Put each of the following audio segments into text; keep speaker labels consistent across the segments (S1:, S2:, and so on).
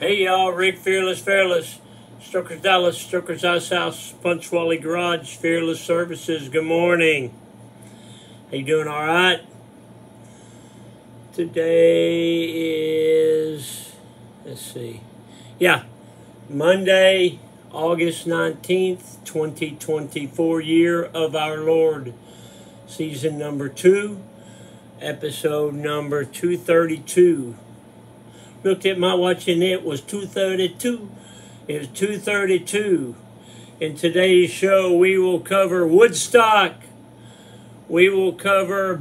S1: Hey y'all, Rick Fearless, Strokers Dallas, Strokers Ice House, Punch Wally Garage, Fearless Services. Good morning. How you doing? All right? Today is, Monday, August 19th, 2024, year of our Lord, season number 2, episode number 232. Looked at my watch and it was 2:32. It was 2:32. In today's show, we will cover Woodstock. We will cover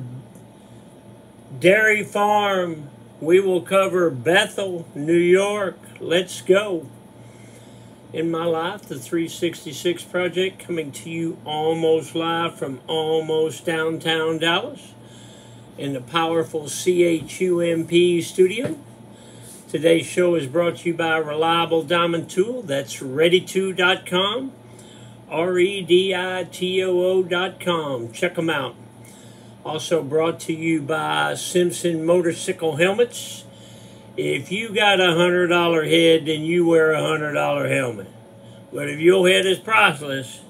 S1: Dairy Farm. We will cover Bethel, New York. Let's go. In my life, the 366 Project, coming to you almost live from almost downtown Dallas in the powerful CHUMP studio. Today's show is brought to you by a reliable diamond tool. That's ready2.com, REDITOO.com. Check them out. Also brought to you by Simpson Motorcycle Helmets. If you got a $100 head, then you wear a $100 helmet. But if your head is priceless,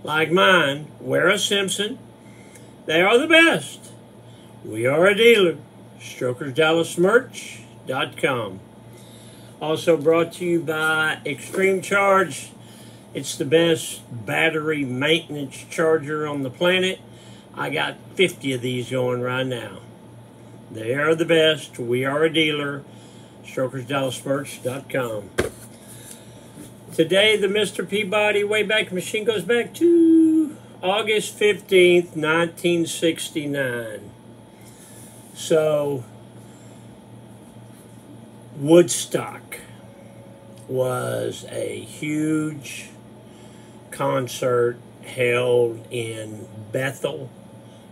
S1: like mine, wear a Simpson. They are the best. We are a dealer. StrokersDallasMerch.com. Also brought to you by Extreme Charge. It's the best battery maintenance charger on the planet. I got 50 of these going right now. They are the best. We are a dealer. StrokersDallasMerch.com. Today, the Mr. Peabody Wayback Machine goes back to August 15th, 1969. So, Woodstock was a huge concert held in Bethel,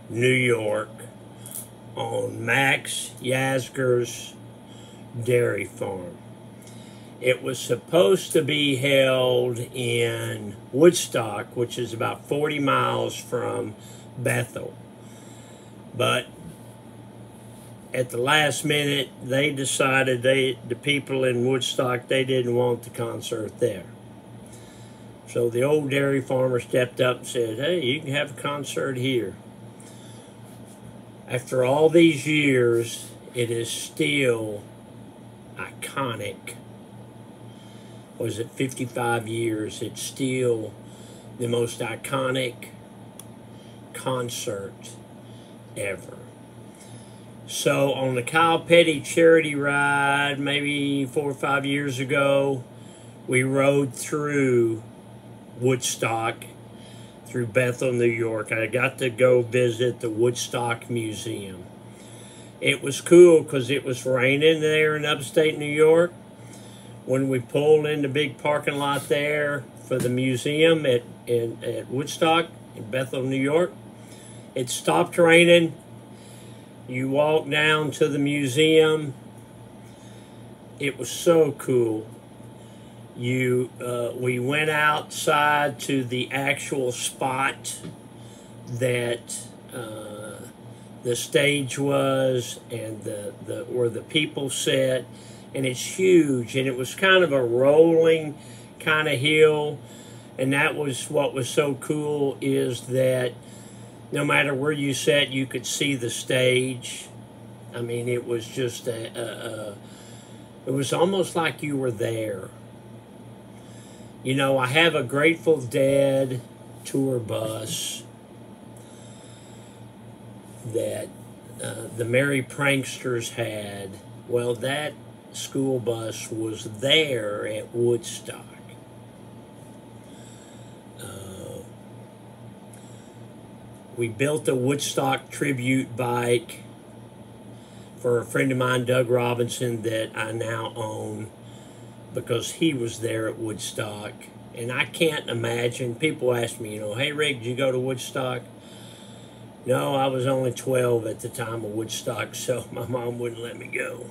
S1: New York, on Max Yasgur's Dairy Farm. It was supposed to be held in Woodstock, which is about 40 miles from Bethel. But at the last minute, they decided the people in Woodstock, they didn't want the concert there. So the old dairy farmer stepped up and said, hey, you can have a concert here. After all these years, it is still iconic. Was it 55 years? It's still the most iconic concert ever. So on the Kyle Petty charity ride, maybe 4 or 5 years ago, we rode through Woodstock, through Bethel, New York. I got to go visit the Woodstock Museum. It was cool because it was raining there in upstate New York. When we pulled in the big parking lot there for the museum at Woodstock in Bethel, New York, it stopped raining. You walk down to the museum. It was so cool. We went outside to the actual spot that the stage was and where the people sat, and it's huge, and it was kind of a rolling kind of hill, and that was what was so cool, is that no matter where you sat, you could see the stage. I mean, it was just it was almost like you were there. You know, I have a Grateful Dead tour bus that the Merry Pranksters had. Well, that school bus was there at Woodstock. We built a Woodstock tribute bike for a friend of mine, Doug Robinson, that I now own, because he was there at Woodstock. And I can't imagine, people ask me, hey Rick, did you go to Woodstock? No, I was only 12 at the time of Woodstock, so my mom wouldn't let me go.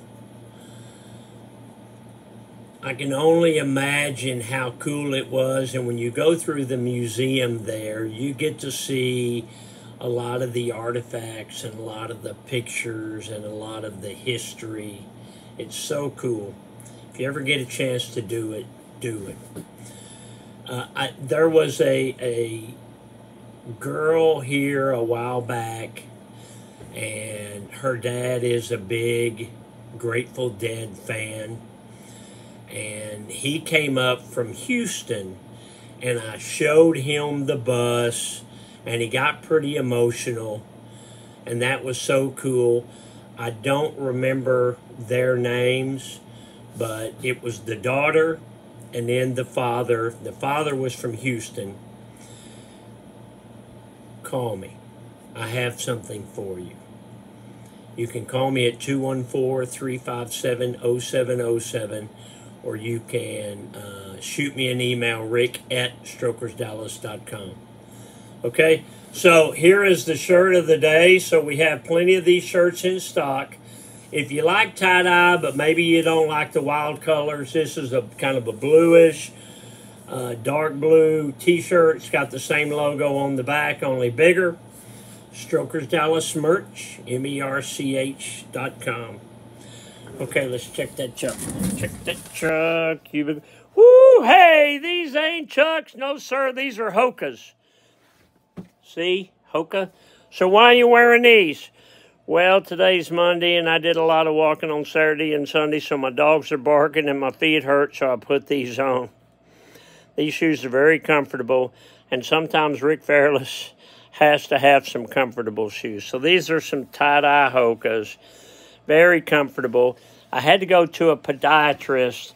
S1: I can only imagine how cool it was, and when you go through the museum there, you get to see a lot of the artifacts and a lot of the pictures and a lot of the history. It's so cool. If you ever get a chance to do it, do it. There was a girl here a while back, and her dad is a big Grateful Dead fan, and he came up from Houston, and I showed him the bus, and he got pretty emotional, and that was so cool. I don't remember their names, but it was the daughter and then the father. The father was from Houston. Call me. I have something for you. You can call me at 214-357-0707, or you can shoot me an email, rick@strokersdallas.com. Okay, so here is the shirt of the day. So we have plenty of these shirts in stock. If you like tie-dye, but maybe you don't like the wild colors, this is a kind of a bluish, dark blue t-shirt. It's got the same logo on the back, only bigger. Strokers Dallas merch, merch.com. Okay, let's check that chuck. Check that chuck. Woo, hey, these ain't chucks. No, sir, these are Hokas. See, Hoka. So why are you wearing these? Well, today's Monday, and I did a lot of walking on Saturday and Sunday, so my dogs are barking and my feet hurt, so I put these on. These shoes are very comfortable, and sometimes Rick Fairless has to have some comfortable shoes. So these are some tie-dye Hokas. Very comfortable. I had to go to a podiatrist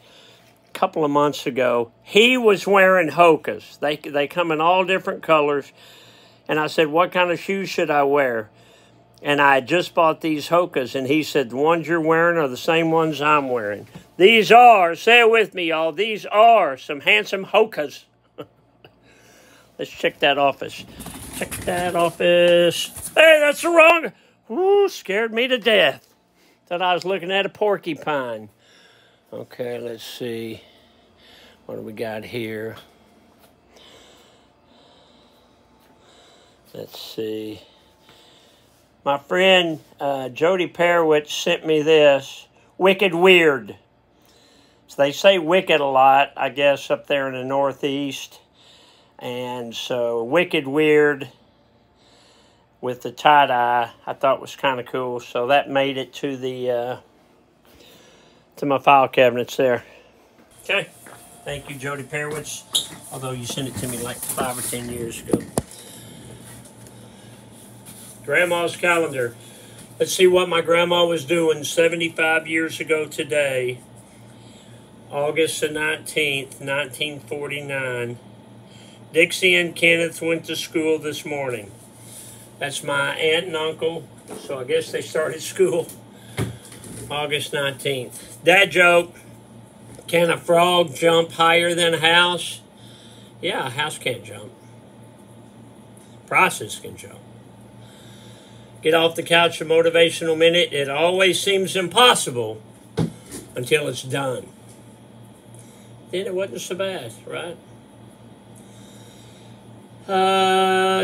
S1: a couple of months ago. He was wearing Hokas. They come in all different colors. And I said, what kind of shoes should I wear? And I just bought these Hokas. And he said, the ones you're wearing are the same ones I'm wearing. These are, say it with me, y'all, these are some handsome Hokas. Let's check that office. Check that office. Hey, that's the wrong. Ooh, scared me to death. Thought I was looking at a porcupine. Okay, let's see. What do we got here? Let's see. My friend Jody Perwitz sent me this. Wicked Weird. So they say wicked a lot, I guess, up there in the Northeast. And so Wicked Weird with the tie-dye I thought was kind of cool. So that made it to the to my file cabinets there. Okay. Thank you, Jody Perwitz. Although you sent it to me like 5 or 10 years ago. Grandma's calendar. Let's see what my grandma was doing 75 years ago today. August the 19th, 1949. Dixie and Kenneth went to school this morning. That's my aunt and uncle, so I guess they started school August 19th. Dad joke, can a frog jump higher than a house? Yeah, a house can't jump. Prices can jump. Get off the couch, a motivational minute. It always seems impossible until it's done. Then it wasn't so bad, right?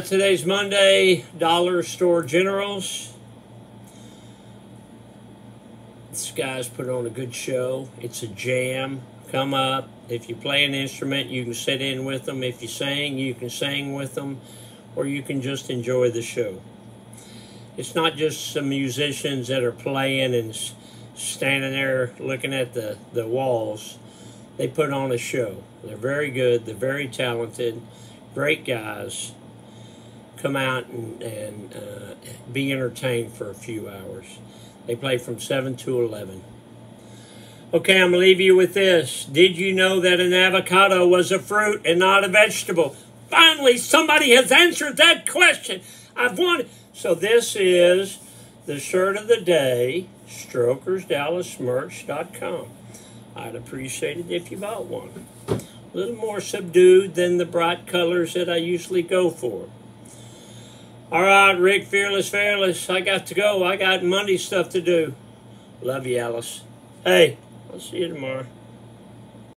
S1: Today's Monday, Dollar Store Generals. This guy's put on a good show. It's a jam. Come up. If you play an instrument, you can sit in with them. If you sing, you can sing with them. Or you can just enjoy the show. It's not just some musicians that are playing and standing there looking at the walls. They put on a show. They're very good. They're very talented. Great guys. Come out and be entertained for a few hours. They play from 7 to 11. Okay, I'm going to leave you with this. Did you know that an avocado was a fruit and not a vegetable? Finally, somebody has answered that question. I've won. So this is the shirt of the day, StrokersDallasMerch.com. I'd appreciate it if you bought one. A little more subdued than the bright colors that I usually go for. All right, Rick, Fearless. I got to go. I got Monday stuff to do. Love you, Alice. Hey, I'll see you tomorrow.